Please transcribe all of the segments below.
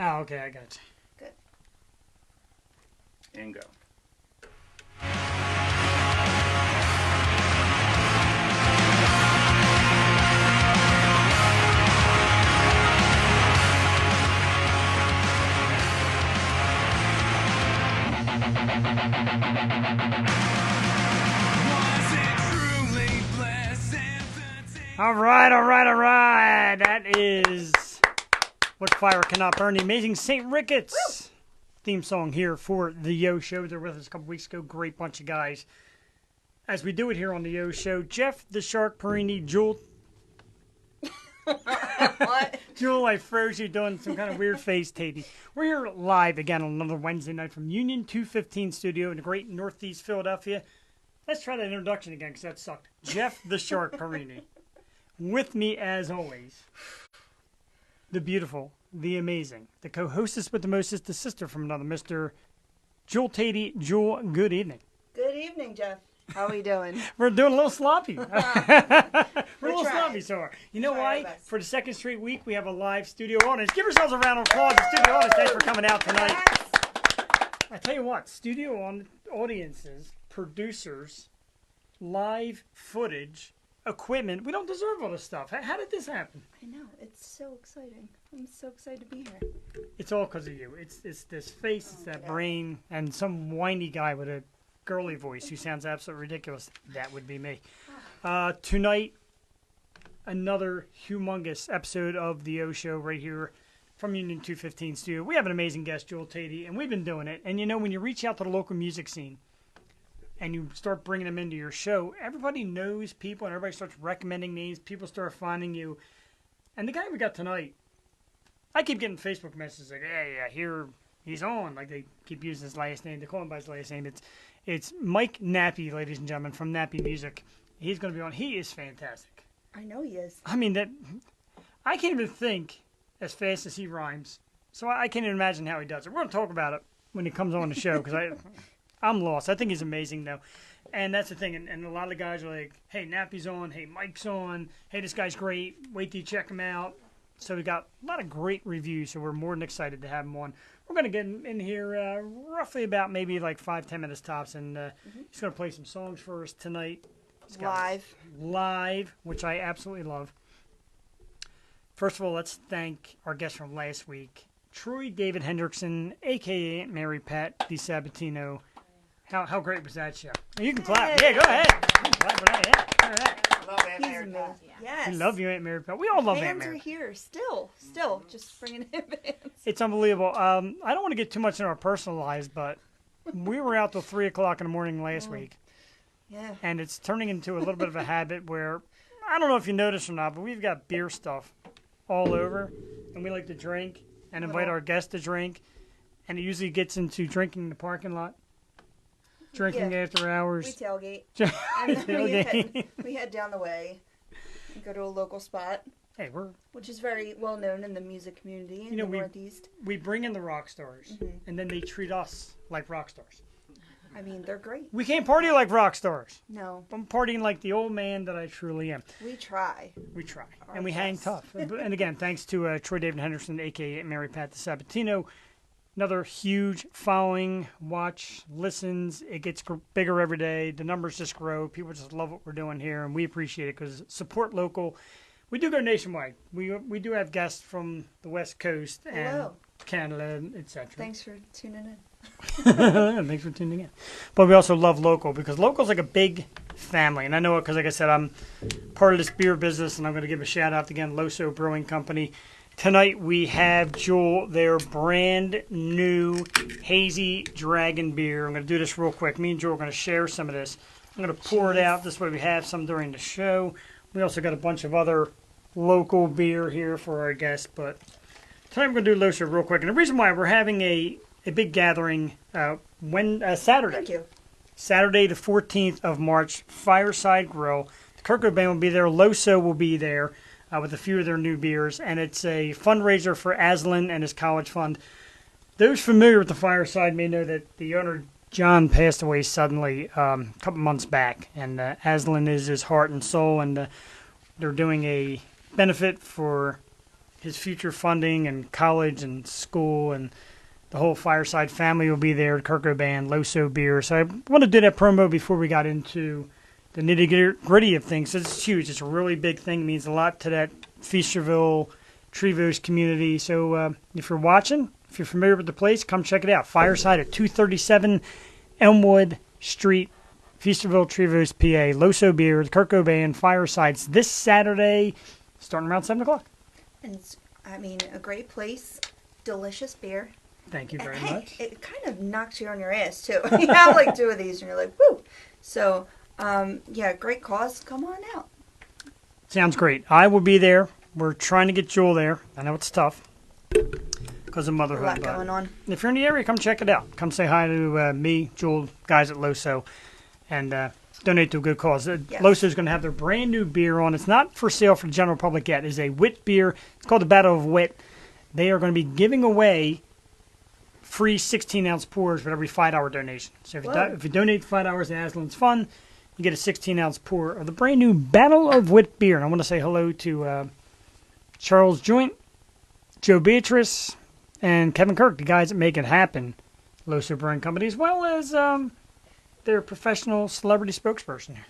Oh, okay, I got you. Good. And go. All right. That is What Fire Cannot Burn, the amazing St. Ricketts theme song here for the Yo Show. They were with us a couple weeks ago. Great bunch of guys. As we do it here on the Yo Show, Jeff the Shark Perini, Jewel. What? Jewel, I froze you doing some kind of weird face, Tatey. We're here live again on another Wednesday night from Union 215 Studio in the great Northeast Philadelphia. Let's try that introduction again because that sucked. Jeff the Shark Perini. With me, as always, the beautiful, the amazing, the co-hostess with the mostest, the sister from another, Mr. Jewel Tatey. Jewel, good evening. Good evening, Jeff. How are we doing? We're doing a little sloppy. We're a little trying. sloppy so far. You know Try our why? best. For the second straight week, we have a live studio audience. Give yourselves a round of applause. The studio audience, thanks for coming out tonight. Yes. I tell you what, audiences, producers, live footage, equipment. We don't deserve all this stuff. How did this happen? I know. It's so exciting. I'm so excited to be here. It's all because of you. It's this face, it's that brain, and some whiny guy with a girly voice who sounds absolutely ridiculous. That would be me. Tonight, another humongous episode of the O Show right here from Union 215 Studio. We have an amazing guest, Jewel Tatey, and we've been doing it. And you know, when you reach out to the local music scene and you start bringing them into your show, everybody knows people and everybody starts recommending names. People start finding you. And the guy we got tonight, I keep getting Facebook messages like, hey, I hear he's on. Like, they keep using his last name. They call him by his last name. It's Mike Nappi, ladies and gentlemen, from Nappi Music. He's going to be on. He is fantastic. I know he is. I mean, I can't even think as fast as he rhymes. So I can't even imagine how he does it. We're going to talk about it when he comes on the show because I'm lost. I think he's amazing, though. And that's the thing. And a lot of the guys are like, hey, Nappy's on. Hey, Mike's on. Hey, this guy's great. Wait till you check him out. So we got a lot of great reviews, so we're more than excited to have him on. We're going to get him in here roughly about maybe like 5-10 minutes tops, and he's going to play some songs for us tonight. Live, which I absolutely love. First of all, let's thank our guest from last week, Troy David Hendrickson, a.k.a. Aunt Mary Pat DiSabatino. How great was that show? You can clap. Yeah, go ahead. You can clap for that. Yeah, all right. Love Aunt He's Mary amazing. Pat. Yes. We love you, Aunt Mary Pat. We all love Aunt Fans Mary. are here. Still, just bringing in fans. It's unbelievable. I don't want to get too much in our personal lives, but we were out till 3 o'clock in the morning last week. Yeah. And it's turning into a little bit of a habit where, I don't know if you noticed or not, but we've got beer stuff all over. And we like to drink and invite our guests to drink. And it usually gets into drinking in the parking lot. Drinking after We hours. tailgate. And then we head down the way and go to a local spot, Hey, which is very well known in the music community in the Northeast. we bring in the rock stars, and then they treat us like rock stars. I mean, they're great. We can't party like rock stars. No, I'm partying like the old man that I truly am. we try. We try. Our And we hang best. tough. And again, thanks to Troy David Henderson, a.k.a. Mary Pat DiSabatino. Another huge following, watch, listens. It gets bigger every day. The numbers just grow. People just love what we're doing here, and we appreciate it because support local. We do go nationwide. We do have guests from the West Coast and Hello. Canada, etc. Thanks for tuning in. Thanks for tuning in. But we also love local because local's like a big family. And I know it because, like I said, I'm part of this beer business, and I'm going to give a shout-out again, Loso Brewing Company. Tonight we have Jewel, their brand new Hazy Dragon beer. I'm going to do this real quick. Me and Jewel are going to share some of this. I'm going to pour it out. This way we have some during the show. We also got a bunch of other local beer here for our guests. But tonight we're going to do Loso real quick. And the reason why we're having a big gathering Saturday. Thank you. Saturday the 14th of March, Fireside Grill. The Kirkwood Band will be there. Loso will be there. With a few of their new beers, and it's a fundraiser for Aslan and his college fund. Those familiar with the Fireside may know that the owner, John, passed away suddenly a couple months back, and Aslan is his heart and soul, and they're doing a benefit for his future funding and college and school, and the whole Fireside family will be there. Kirko Band, Loso Beer. So I want to do that promo before we got into the nitty-gritty of things. It's huge. It's a really big thing. It means a lot to that Feasterville, Trevose community. So if you're watching, if you're familiar with the place, come check it out. Fireside at 237 Elmwood Street, Feasterville, Trevose, PA. Loso Beer, the Kirko Band, Firesides this Saturday, starting around 7 o'clock. And it's, a great place, delicious beer. Thank you very Hey, much. it kind of knocks you on your ass, too. You have like 2 of these, and you're like, woo! So, great cause. Come on out. Sounds great. I will be there. We're trying to get Jewel there. I know it's tough because of A motherhood. lot But going on. if you're in the area, come check it out. Come say hi to me, Jewel, guys at Loso, and donate to a good cause. Yes. Loso's going to have their brand new beer on. It's not for sale for the general public yet. It's a wit beer. It's called the Battle of Wit. They are going to be giving away free 16-ounce pours for every $5 donation. So if you donate $5 to Aslan's Fun, you get a 16-ounce pour of the brand new Battle of Wit beer. And I want to say hello to Charles Joint, Joe Beatrice, and Kevin Kirk, the guys that make it happen, Loso Brewing Company, as well as their professional celebrity spokesperson here.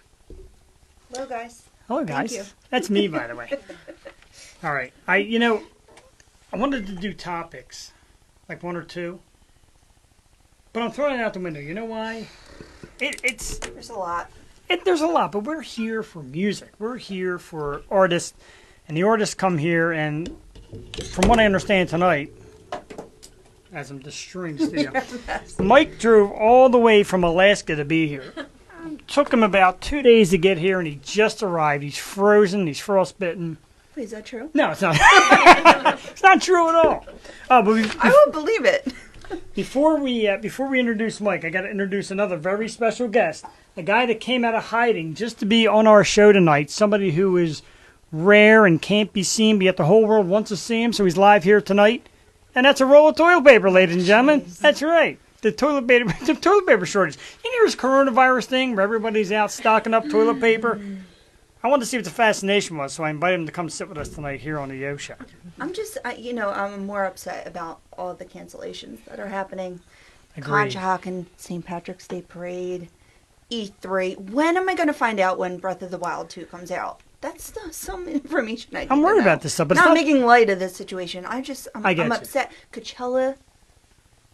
Hello, guys. Hello, guys. Thank you. That's me, by the way. All right. I wanted to do topics, like 1 or 2, but I'm throwing it out the window. You know why? There's a lot. There's a lot, but we're here for music. We're here for artists, and the artists come here, and from what I understand tonight, as I'm destroying the studio, Mike drove all the way from Alaska to be here. Took him about 2 days to get here, and he just arrived. He's frozen. He's frostbitten. Wait, is that true? No, it's not. It's not true at all. But I won't believe it. before we introduce Mike, I got to introduce another very special guest, a guy that came out of hiding just to be on our show tonight. Somebody who is rare and can't be seen, but yet the whole world wants to see him. So he's live here tonight, and that's a roll of toilet paper, ladies and gentlemen. That's right. The toilet paper shortage. You hear this coronavirus thing where everybody's out stocking up toilet paper? I wanted to see what the fascination was, so I invited him to come sit with us tonight here on the Yo Show. I'm just, I'm more upset about all the cancellations that are happening. Agreed. Conshohocken, St. Patrick's Day Parade, E3. When am I going to find out when Breath of the Wild 2 comes out? That's some information I need I'm to worried know. about this stuff, but not it's not making light of this situation. I'm I get you. upset. Coachella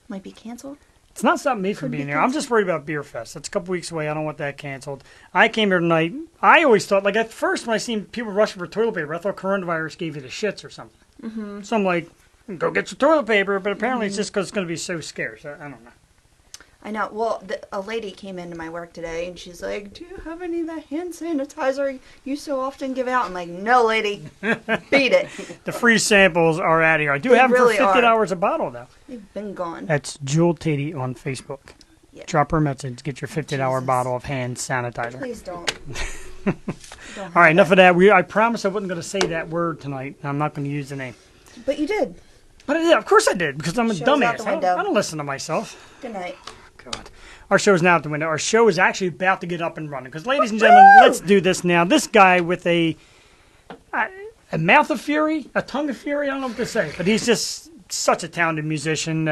might be canceled. It's not stopping me from being here. I'm just worried about Beer Fest. That's a couple weeks away. I don't want that canceled. I came here tonight. I always thought, like at first when I seen people rushing for toilet paper, I thought coronavirus gave you the shits or something. Mm-hmm. So I'm like, go get your toilet paper. But apparently it's just because it's going to be so scarce. I don't know. I know. Well, a lady came into my work today, and she's like, "Do you have any of that hand sanitizer you so often give out?" I'm like, "No, lady, beat it." The free samples are out of here. I do They have them really for $50 are. a bottle, though. They've been gone. That's Jewel Tatey on Facebook. Yeah. Drop her a message. Get your $50 Jesus. bottle of hand sanitizer. Please don't. All right, enough of that. I promised I wasn't going to say that word tonight. I'm not going to use the name. But you did. But yeah, of course I did, because I'm a Show's out dumbass. the I window. don't listen to myself. Good night. God. Our show's now out the window. Our show is actually about to get up and running. Because, ladies and gentlemen, let's do this now. This guy with a mouth of fury, a tongue of fury, I don't know what to say. But he's just such a talented musician.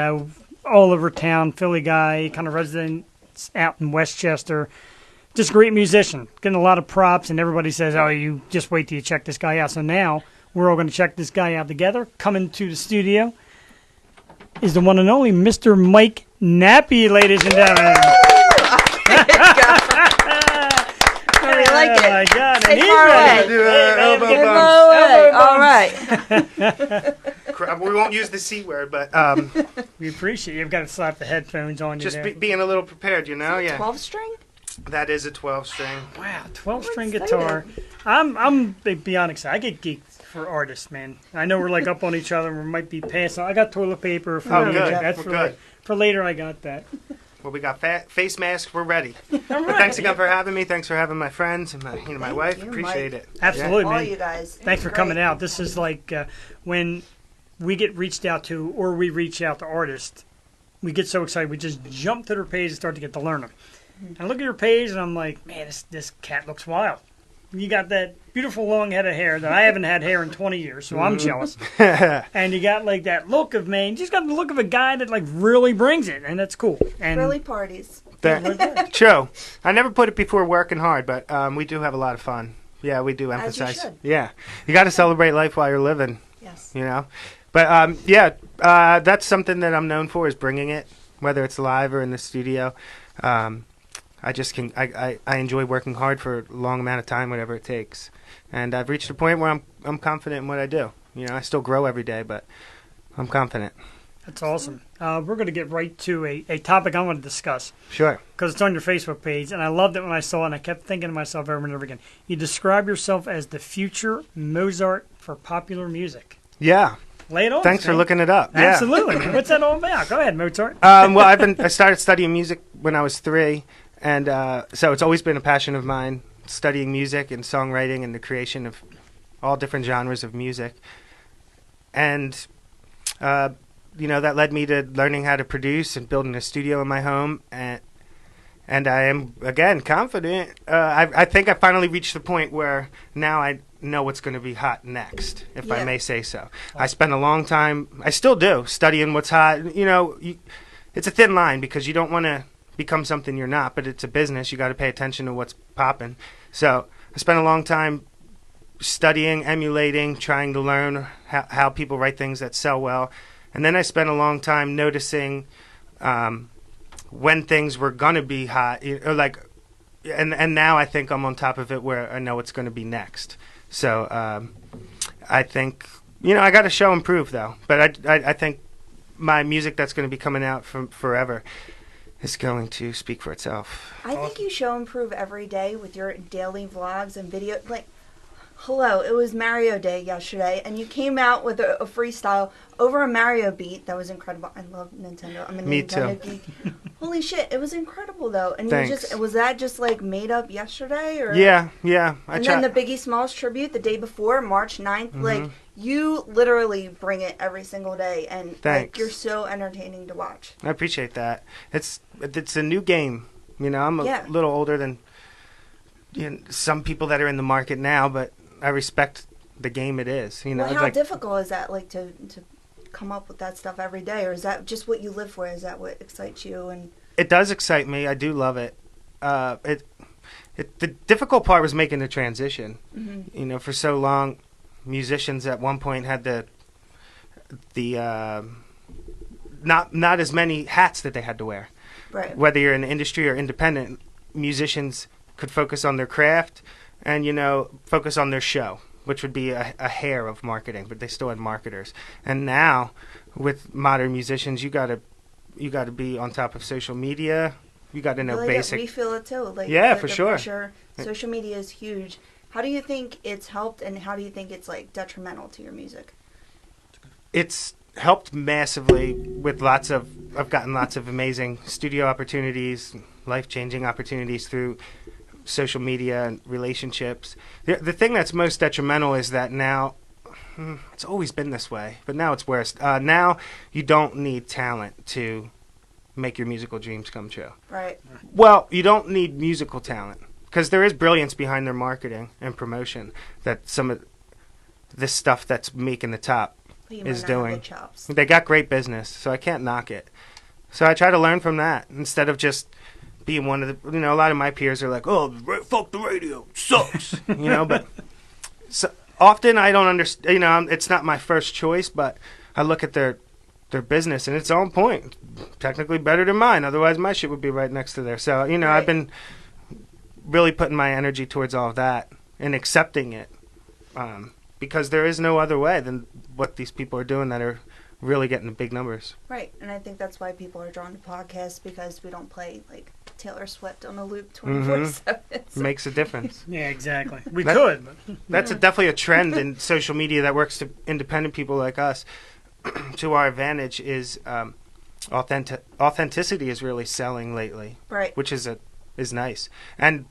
All over town, Philly guy, kind of resident out in Westchester. Just a great musician. Getting a lot of props, and everybody says, oh, you just wait till you check this guy out. So now we're all going to check this guy out together. Coming to the studio is the one and only Mr. Mike Nappi, ladies and gentlemen. I like it. Oh, my God. Stay And he's far ready. away. Hey, Get far away. All right. We won't use the C word, but We appreciate you. You've got to slap the headphones on you just there. being a little prepared, you know? Yeah. 12 string? That is a 12-string. Wow, 12-string excited. guitar. I'm beyond excited. I get geeked for artists, man. I know we're like up on each other and we might be passing. I got toilet paper for Oh, me. good. That's We're for, good. for later. I got that. Well, we got face masks. We're ready. But thanks again for having me. Thanks for having my friends and my wife. you, Appreciate Mike. it. Absolutely, All man. you guys. Thanks for Great. coming out. This is like when we get reached out to, or we reach out to artists, we get so excited we just jump to their page and start to get to learn them. And I look at your page and I'm like, man, this cat looks wild. You got that beautiful long head of hair that I haven't had hair in 20 years, so I'm jealous. And you got like that look of man. You just got the look of a guy that like really brings it, and that's cool. And Girly parties. True. I never put it before working hard, but we do have a lot of fun. Yeah, we do As you emphasize. should. Yeah, you got to celebrate life while you're living. Yes. You know, but that's something that I'm known for is bringing it, whether it's live or in the studio. I just can. I enjoy working hard for a long amount of time, whatever it takes, and I've reached a point where I'm confident in what I do. You know, I still grow every day, but I'm confident. That's awesome. We're going to get right to a topic I want to discuss. Sure. Because it's on your Facebook page, and I loved it when I saw it, and I kept thinking to myself over and over again. You describe yourself as the future Mozart for popular music. Yeah. Lay it on. Thanks for man. looking it up. Yeah. Absolutely. What's that all about? Go ahead, Mozart. Well, I started studying music when I was 3, and so it's always been a passion of mine, studying music and songwriting and the creation of all different genres of music. And that led me to learning how to produce and building a studio in my home, and I am again confident. I think I finally reached the point where now I know what's going to be hot next, if I may say so. I spent a long time, I still do, studying what's hot. You know, it's a thin line because you don't want to become something you're not, but it's a business. You got to pay attention to what's popping. So I spent a long time studying, emulating, trying to learn how people write things that sell well. And then I spent a long time noticing when things were going to be hot, and now I think I'm on top of it where I know it's going to be next. So I think, I got to show and prove, though. But I think my music that's going to be coming out from forever is going to speak for itself. I think you show and prove every day with your daily vlogs and video. Like, hello, it was Mario Day yesterday, and you came out with a freestyle over a Mario beat that was incredible. I love Nintendo. I'm a Me Nintendo too. geek. Holy shit, it was incredible though. And Thanks. was that just like made up yesterday, or? Yeah. And then the Biggie Smalls tribute the day before, March 9th, like you literally bring it every single day, and like Thanks. you're so entertaining to watch. I appreciate that. It's a new game. I'm a little older than some people that are in the market now, but I respect the game it is. Well, how difficult is that, like to come up with that stuff every day, or is that just what you live for? Is that what excites you? And it does excite me. I do love it. The difficult part was making the transition. For so long, musicians at one point had the not as many hats that they had to wear. Right. Whether you're in the industry or independent, musicians could focus on their craft and focus on their show, which would be a hair of marketing, but they still had marketers. And now, with modern musicians, you gotta be on top of social media. You got to know basic. We feel it too. Like for sure. Social media is huge. How do you think it's helped, and how do you think it's like detrimental to your music? It's helped massively with I've gotten lots of amazing studio opportunities, life-changing opportunities through social media and relationships. The thing that's most detrimental is that now, it's always been this way, but now it's worse. Now you don't need talent to make your musical dreams come true. Right. Well, you don't need musical talent because there is brilliance behind their marketing and promotion that some of this stuff that's making the top is doing. They got great business, so I can't knock it. So I try to learn from that instead of just being one of the, a lot of my peers are like, oh, fuck the radio, sucks, but so often I don't understand, it's not my first choice, but I look at their business and it's on point, technically better than mine, otherwise my shit would be right next to there. So, right. I've been really putting my energy towards all of that and accepting it, because there is no other way than what these people are doing that are really getting the big numbers. Right, and I think that's why people are drawn to podcasts, because we don't play like Taylor Swift on a loop 24/7. So. Makes a difference. Yeah, exactly. We could. But. That's definitely a trend in social media that works to independent people like us. To our advantage is authenticity is really selling lately, right? Which is nice, and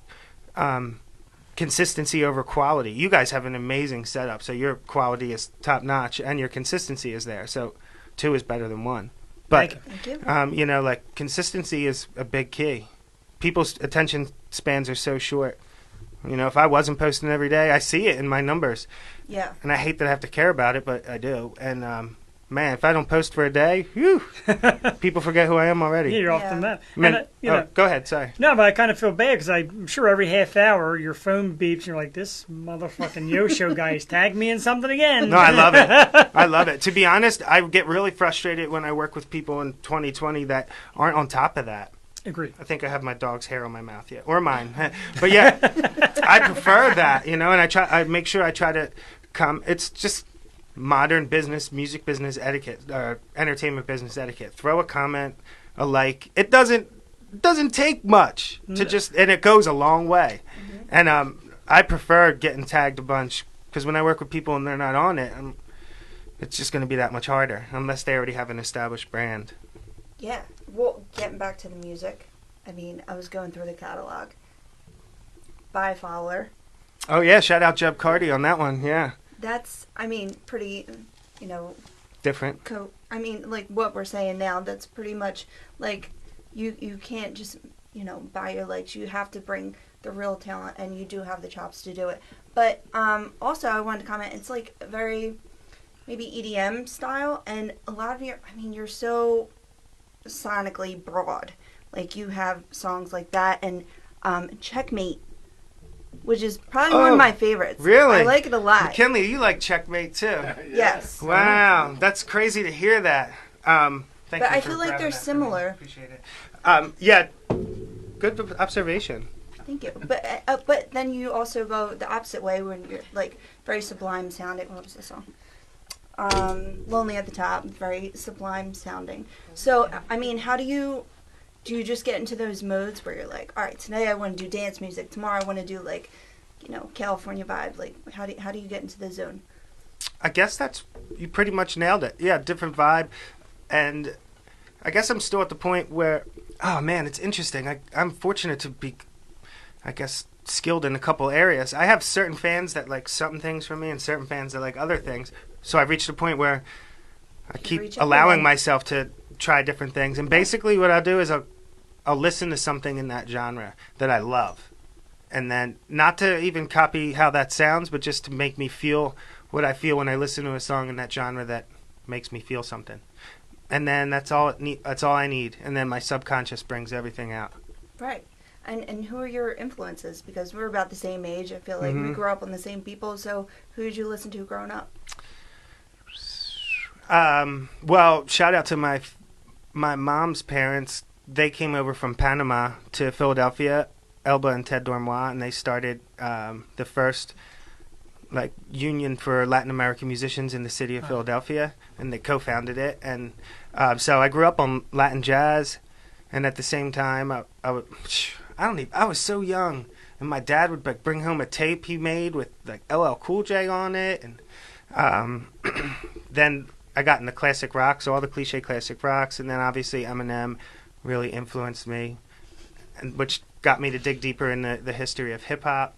consistency over quality. You guys have an amazing setup, so your quality is top notch, and your consistency is there. So 2 is better than 1. But Thank you. consistency is a big key. People's attention spans are so short. You know, if I wasn't posting every day, I see it in my numbers. Yeah. And I hate that I have to care about it, but I do. And man, if I don't post for a day, whew, people forget who I am already. Yeah, you're off Yeah. the map. Man, And, you know, go ahead. Sorry. no, but I kind of feel bad because I'm sure every half hour your phone beeps and you're like, this motherfucking Yo-Show guy has tagged me in something again. No, I love it. I love it. To be honest, I get really frustrated when I work with people in 2020 that aren't on top of that. Agree. I think I have my dog's hair on my mouth yet, or mine. But yeah, I prefer that, you know. And I make sure I try to come. It's just modern business, music business etiquette, entertainment business etiquette. Throw a comment, a like. It doesn't take much to just, and it goes a long way. And I prefer getting tagged a bunch because when I work with people and they're not on it, it's just going to be that much harder unless they already have an established brand. Yeah. Well, getting back to the music, I mean, I was going through the catalog. By Fowler. Oh yeah, shout out Jeb Cardi on that one. Yeah, That's, I mean, pretty, you know, different. I mean, like what we're saying now, that's pretty much like you can't just, you know, buy your likes. You have to bring the real talent, and you do have the chops to do it. But also, I wanted to comment, it's like a very maybe EDM style, and a lot of you're so sonically broad. Like you have songs like that, and Checkmate, which is probably one Oh, of my favorites. really? I like it a lot. McKinley, you like Checkmate too. Yes. Wow, that's crazy to hear that. Thank But you I for feel like grabbing they're that for me. similar. Appreciate it. Yeah, good observation. Thank you. But then you also go the opposite way when you're like very sublime sounding. What was the song? Lonely at the Top, very sublime sounding. So I mean, how do you just get into those modes where you're like, all right, today I want to do dance music, tomorrow I want to do like, you know, California vibe. Like how do you get into the zone? I guess you pretty much nailed it. Yeah, different vibe, and I guess I'm still at the point where, oh man, it's interesting. I'm fortunate to be, I guess, skilled in a couple areas. I have certain fans that like some things from me, and certain fans that like other things. So I've reached a point where I keep reach allowing everyone. myself to try different things. And basically what I'll do is I'll listen to something in that genre that I love. And then not to even copy how that sounds, but just to make me feel what I feel when I listen to a song in that genre that makes me feel something. And then that's all I need. And then my subconscious brings everything out. Right. And who are your influences? Because we're about the same age. I feel like we grew up on the same people. So who did you listen to growing up? Well, shout out to my mom's parents. They came over from Panama to Philadelphia, Elba and Ted Dormois, and they started the first like union for Latin American musicians in the city of Philadelphia, and they co-founded it. And so I grew up on Latin jazz, and at the same time, I was so young, and my dad would like bring home a tape he made with like LL Cool J on it, and then I got into classic rock, so all the cliche classic rocks, and then obviously Eminem really influenced me, and which got me to dig deeper in the history of hip hop.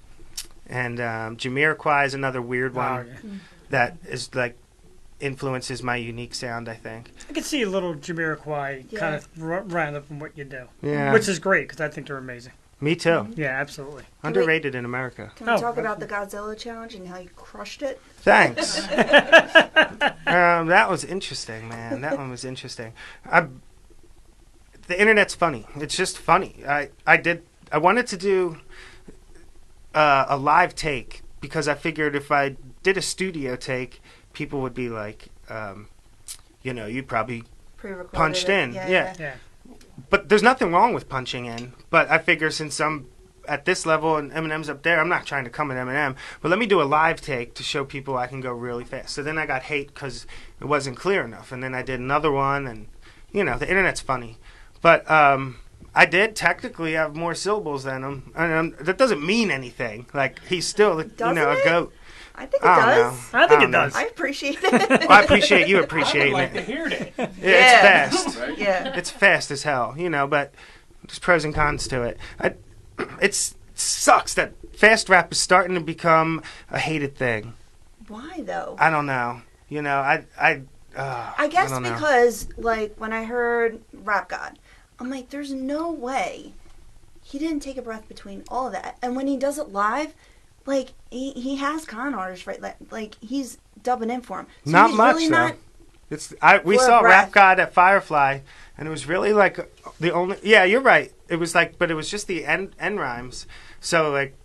And Jamiroquai is another weird one Oh, yeah. that is like influences my unique sound, I think. I could see a little Jamiroquai Yeah. kind of round up in what you do. Yeah, Which is great because I think they're amazing. me too. Yeah, absolutely. Underrated in America. Can we Oh, talk about the Godzilla challenge and how you crushed it? Thanks. That was interesting, man. That one was interesting. The internet's funny. It's just funny. I wanted to do a live take because I figured if I did a studio take, people would be like, you probably Pre-recorded punched it. in. Yeah. Yeah. But there's nothing wrong with punching in. But I figure since I'm at this level and Eminem's up there, I'm not trying to come at Eminem. But let me do a live take to show people I can go really fast. So then I got hate because it wasn't clear enough. And then I did another one. And, the internet's funny. But I did technically have more syllables than him. And that doesn't mean anything. Like, he's still, a Doesn't a it? goat. I think it I don't does. know. I think it don't know. does. I appreciate it. Well, I appreciate you I would appreciating like to it. hear that. Yeah, Yeah. It's fast. Right? Yeah. It's fast as hell, but there's pros and cons to it. It sucks that fast rap is starting to become a hated thing. Why though? I don't know. I guess don't know. because like when I heard Rap God, I'm like, there's no way he didn't take a breath between all of that. And when he does it live, like he has con artists, right? Like he's dubbing in for him. So Not he's much really though. not. We For a saw breath. Rap God at Firefly, and it was really like the only. Yeah, you're right. It was like, but it was just the end rhymes. So like,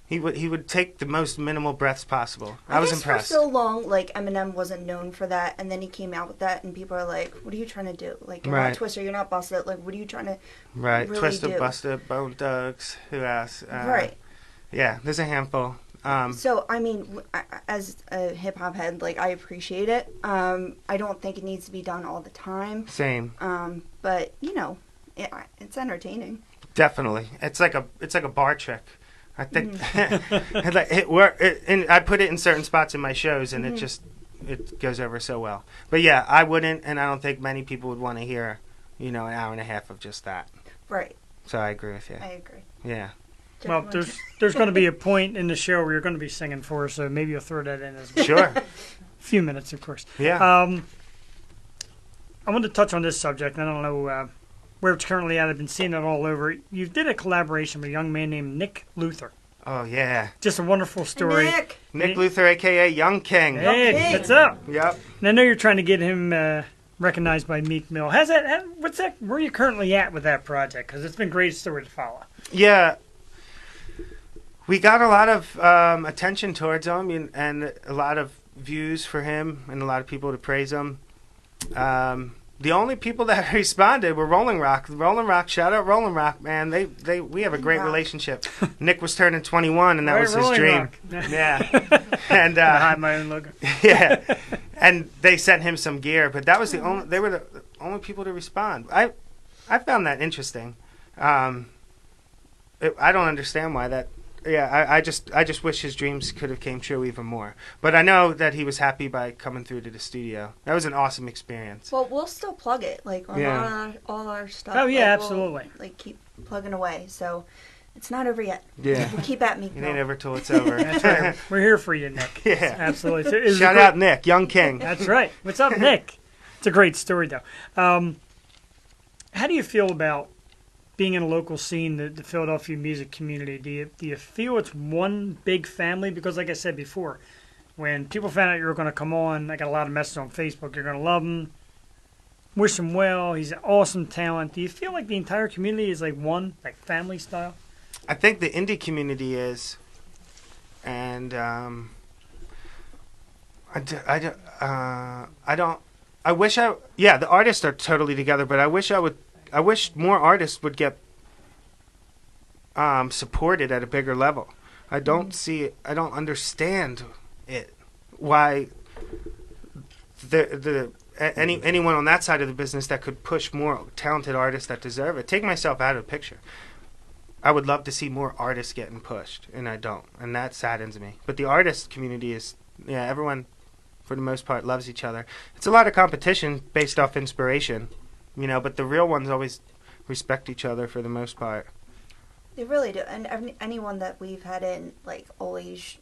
he would take the most minimal breaths possible. I was guess impressed. For so long, like Eminem wasn't known for that, and then he came out with that, and people are like, "What are you trying to do? Like, you're Right. not Twister, you're not Busted. Like, what are you trying to Right, really Twisted, do?" Busted, Bone Thugs. Who else? Right. Yeah, there's a handful. So, I mean, as a hip hop head, like I appreciate it. I don't think it needs to be done all the time. Same. But you know, it's entertaining. Definitely, it's like a bar trick. I think and I put it in certain spots in my shows, and it goes over so well. But yeah, I wouldn't, and I don't think many people would want to hear, an hour and a half of just that. Right. So I agree with you. I agree. Yeah. Well, there's going to be a point in the show where you're going to be singing for us, so maybe you'll throw that in as well. Sure. A few minutes, of course. Yeah. I want to touch on this subject. I don't know where it's currently at. I've been seeing it all over. You did a collaboration with a young man named Nick Luther. Oh yeah. Just a wonderful story. Nick. Luther, aka Young King. Hey, King. what's up? Yep. And I know you're trying to get him recognized by Meek Mill. What's that? Where are you currently at with that project? Because it's been a great story to follow. Yeah. We got a lot of attention towards him and a lot of views for him and a lot of people to praise him. The only people that responded were Rolling Rock. Rolling Rock, shout out Rolling Rock, man. We have a great relationship. Nick was turning 21, and that was his Rolling dream. Rock. Yeah, and I hide my own logo. yeah, and they sent him some gear, but that was the only. They were the only people to respond. I found that interesting. I don't understand why that. Yeah, I just wish his dreams could have came true even more. But I know that he was happy by coming through to the studio. That was an awesome experience. Well, we'll still plug it, like on all our stuff. Oh, yeah, Like, absolutely. We'll, keep plugging away. So it's not over yet. Yeah. We'll keep at me. It ain't ever till it's over. That's right. We're here for you, Nick. Yeah. Absolutely. So it was a Shout great- out Nick, Young King. That's right. What's up, Nick? It's a great story, though. How do you feel about being in a local scene, the Philadelphia music community? Do you feel it's one big family? Because like I said before, when people found out you were going to come on, I got a lot of messages on Facebook. You're going to love him. Wish him well. He's an awesome talent. Do you feel like the entire community is like one, like family style? I think the indie community is, and the artists are totally together, but I wish more artists would get supported at a bigger level. I don't see it. I don't understand it. Why anyone on that side of the business that could push more talented artists that deserve it. Take myself out of the picture. I would love to see more artists getting pushed, and I don't, and that saddens me. But the artist community is, everyone, for the most part, loves each other. It's a lot of competition based off inspiration, but the real ones always respect each other for the most part. They really do. And anyone that we've had in, like, always,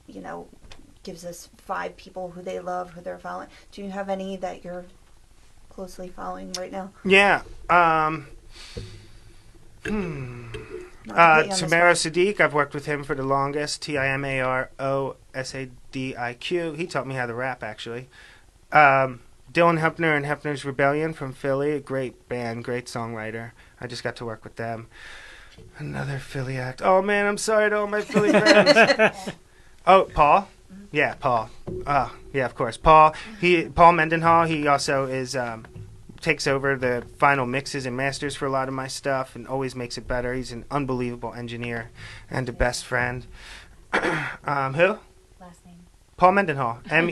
gives us 5 people who they love, who they're following. Do you have any that you're closely following right now? Yeah. Not to put you on the Tamara spot. Sadiq, I've worked with him for the longest. Timarosadiq. He taught me how to rap, actually. Dylan Hefner and Hefner's Rebellion from Philly, a great band, great songwriter. I just got to work with them. Another Philly act. Oh man, I'm sorry to all my Philly friends. Oh, Paul? Yeah, Paul. Yeah, of course. Paul Mendenhall, he also is takes over the final mixes and masters for a lot of my stuff and always makes it better. He's an unbelievable engineer and a best friend. Who? Last name. Paul Mendenhall. Mendenhall. I'm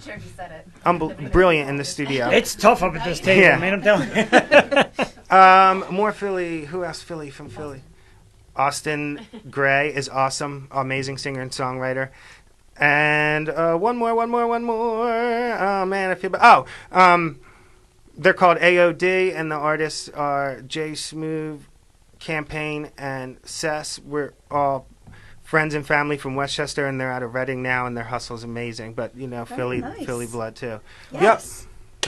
sure he said it. Brilliant in the studio. It's tough up at this table, Yeah. man. I'm telling you. More Philly. Who else? Philly from Philly. Austin Gray is awesome. Amazing singer and songwriter. And one more. Oh man, I feel bad. They're called AOD, and the artists are J Smooth, Campaign, and Cess. We're all friends and family from Westchester, and they're out of Reading now, and their hustle's amazing. But Philly, nice. Philly blood too. Yes. Yep.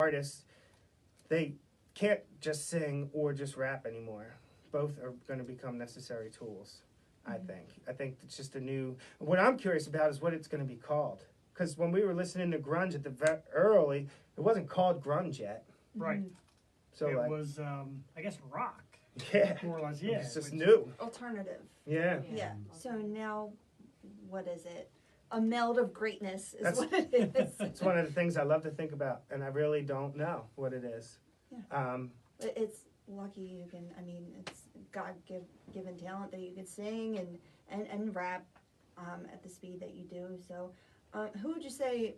Artists, they can't just sing or just rap anymore. Both are going to become necessary tools, I think. I think it's just a new... What I'm curious about is what it's going to be called. Because when we were listening to grunge at the early, it wasn't called grunge yet. Right. So it like, was, I guess, rock. yeah, More or less, yeah. it's just which- new. Alternative. Yeah. Yeah. So now, what is it? A meld of greatness is That's- what it is. It's one of the things I love to think about, and I really don't know what it is. It's lucky you can. I mean, it's God-given talent that you can sing and rap at the speed that you do. So, who would you say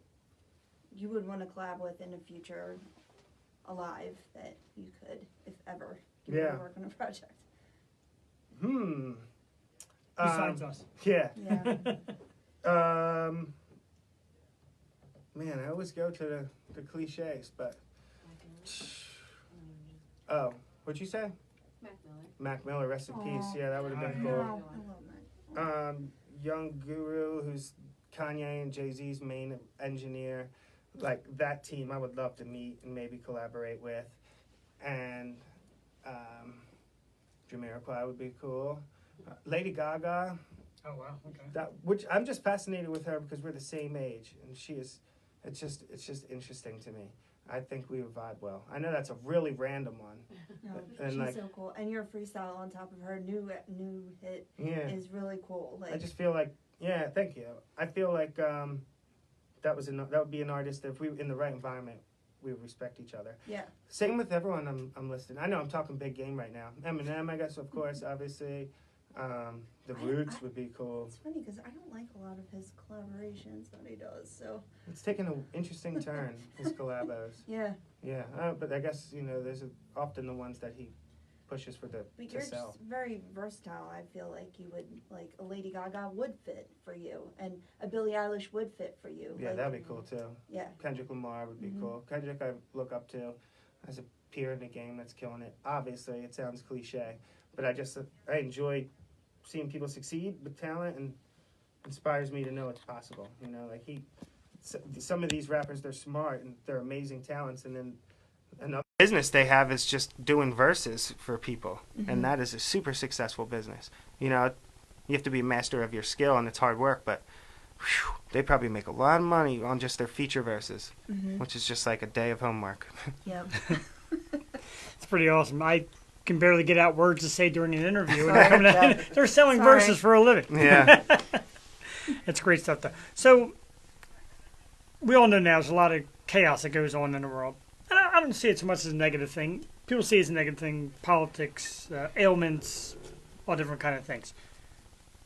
you would want to collab with in the future, alive, that you could, if ever, you were Yeah. to work on a project? Besides us. Yeah. Yeah. Man, I always go to the cliches, but oh, what'd you say? Mac Miller. Mac Miller, rest in peace. Aw. Yeah, that would have been Wow, cool. I love that. Young Guru, who's Kanye and Jay-Z's main engineer, like that team, I would love to meet and maybe collaborate with, and Jamiroquai would be cool. Lady Gaga. Oh, wow. Okay. Which I'm just fascinated with her because we're the same age, and she is. It's just interesting to me. I think we would vibe well. I know that's a really random one. No, And she's like- so cool. And your freestyle on top of her new hit Yeah, is really cool. Like, I just feel like thank you. I feel like that would be an artist that if we in the right environment we would respect each other. yeah. Same with everyone I'm listing. I know I'm talking big game right now. Eminem, I guess, of course, obviously. The Roots would be cool. It's funny because I don't like a lot of his collaborations that he does. So It's taken an interesting turn, his collabos. yeah, Yeah, but I guess, there's often the ones that he pushes but to you're sell. just very versatile. I feel like you would like a Lady Gaga would fit for you, and a Billie Eilish would fit for you. Yeah, like, that'd be cool too. yeah. Kendrick Lamar would be Mhm. cool. Kendrick I look up to as a peer in the game that's killing it. Obviously, it sounds cliche, but I enjoy seeing people succeed with talent and inspires me to know it's possible. Like some of these rappers, they're smart and they're amazing talents, and then another business they have is just doing verses for people, and that is a super successful business. You have to be a master of your skill, and it's hard work, but whew, they probably make a lot of money on just their feature verses, which is just like a day of homework. Yep. It's pretty awesome. I can barely get out words to say during an interview. And Sorry, they're, coming out, Dad. they're selling Sorry. verses for a living. Yeah. It's great stuff, though. So, we all know now there's a lot of chaos that goes on in the world. And I don't see it so much as a negative thing. People see it as a negative thing, politics, ailments, all different kind of things.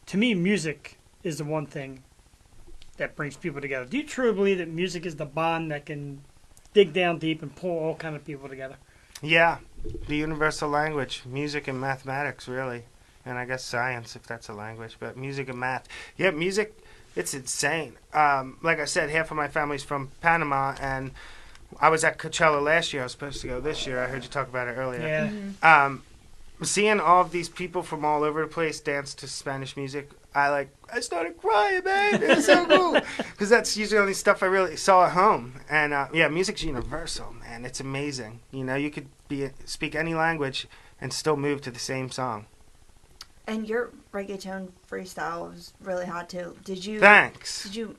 To me, music is the one thing that brings people together. Do you truly believe that music is the bond that can dig down deep and pull all kind of people together? Yeah, the universal language, music and mathematics, really. And I guess science, if that's a language, but music and math. Yeah, music, it's insane. Like I said, half of my family's from Panama, and I was at Coachella last year. I was supposed to go this year. I heard you talk about it earlier. Yeah. Seeing all of these people from all over the place dance to Spanish music, I started crying, man. It's so cool because that's usually only stuff I really saw at home. And yeah, music's universal, man. It's amazing. You know, you could speak any language and still move to the same song. And your reggaeton freestyle was really hot too. Thanks. Did you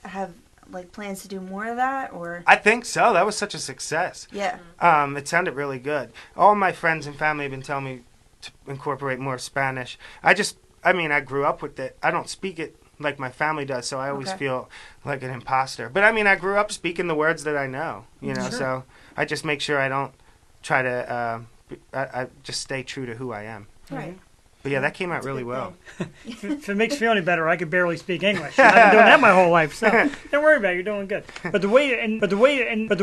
have like plans to do more of that, or? I think so. That was such a success. Yeah. It sounded really good. All my friends and family have been telling me to incorporate more Spanish. I grew up with it. I don't speak it like my family does, so I always feel like an imposter. But I mean, I grew up speaking the words that I know, you know, so I just make sure I don't try to, I just stay true to who I am. Right. But yeah, that came out really well. If it makes you feel any better, I could barely speak English. I've been doing that my whole life, so don't worry about it. You're doing good. But the way but the way and